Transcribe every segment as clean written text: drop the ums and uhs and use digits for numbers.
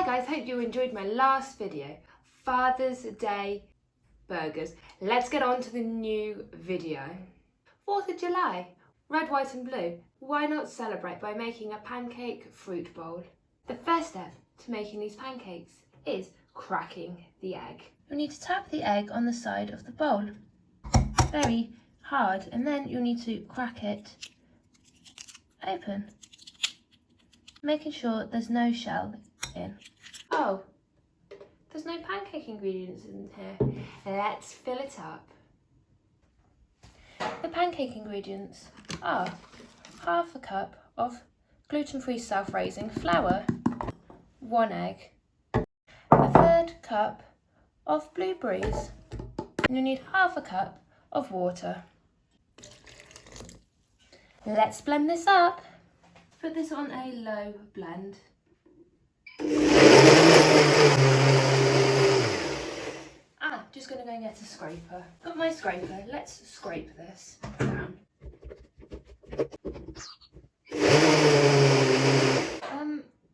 guys, hope you enjoyed my last video, Father's Day burgers. Let's get on to the new video. 4th of July, red, white and blue. Why not celebrate by making a pancake fruit bowl? The first step to making these pancakes is cracking the egg. You'll need to tap the egg on the side of the bowl very hard, and then you'll need to crack it open, making sure there's no shell in. Oh, there's no pancake ingredients in here. Let's fill it up. The pancake ingredients are half a cup of gluten-free self-raising flour, 1 egg, a third cup of blueberries, and you need half a cup of water. Let's blend this up. Put this on a low blend. Just going to go and get a scraper. Got my scraper. Let's scrape this down.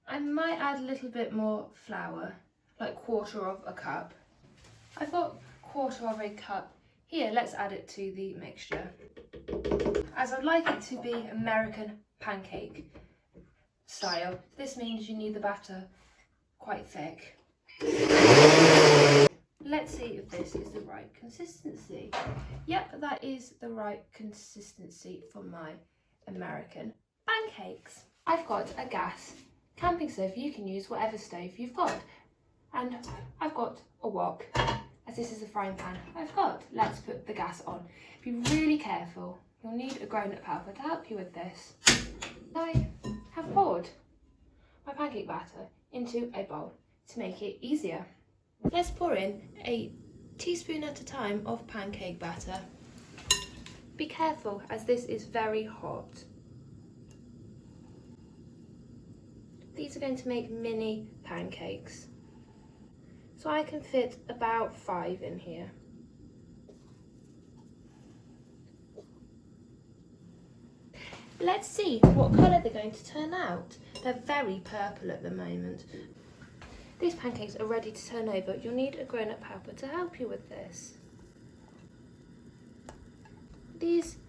I might add a little bit more flour, like 1/4 of a cup. I've got 1/4 of a cup here. Let's add it to the mixture, as I'd like it to be American pancake style. This means you need the batter quite thick. Let's see if this is the right consistency. Yep, that is the right consistency for my American pancakes. I've got a gas camping stove. You can use whatever stove you've got. And I've got a wok, as this is a frying pan I've got. Let's put the gas on. Be really careful. You'll need a grown-up helper to help you with this. I have poured my pancake batter into a bowl to make it easier. Let's pour in a teaspoon at a time of pancake batter. Be careful, as this is very hot. These are going to make mini pancakes, so I can fit about 5 in here. Let's see what colour they're going to turn out. They're very purple at the moment. These pancakes are ready to turn over. You'll need a grown-up helper to help you with this. These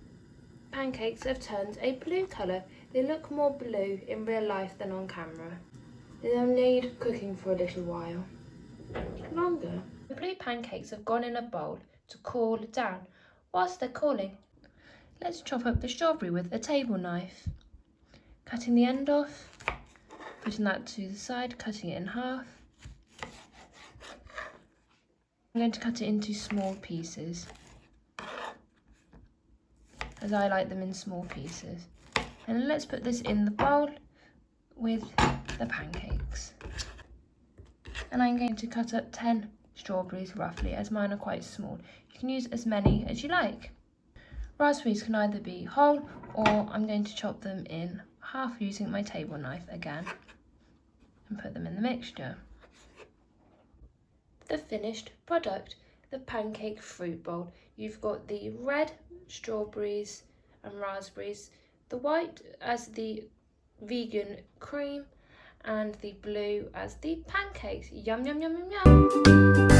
pancakes have turned a blue colour. They look more blue in real life than on camera. They'll need cooking for a little while longer. The blue pancakes have gone in a bowl to cool down. Whilst they're cooling, let's chop up the strawberry with a table knife. Cutting the end off, putting that to the side, cutting it in half. I'm going to cut it into small pieces, as I like them in small pieces. And let's put this in the bowl with the pancakes. And I'm going to cut up 10 strawberries roughly, as mine are quite small. You can use as many as you like. Raspberries can either be whole, or I'm going to chop them in half using my table knife again and put them in the mixture. The finished product, the pancake fruit bowl. You've got the red strawberries and raspberries, the white as the vegan cream, and the blue as the pancakes. Yum, yum, yum, yum, yum.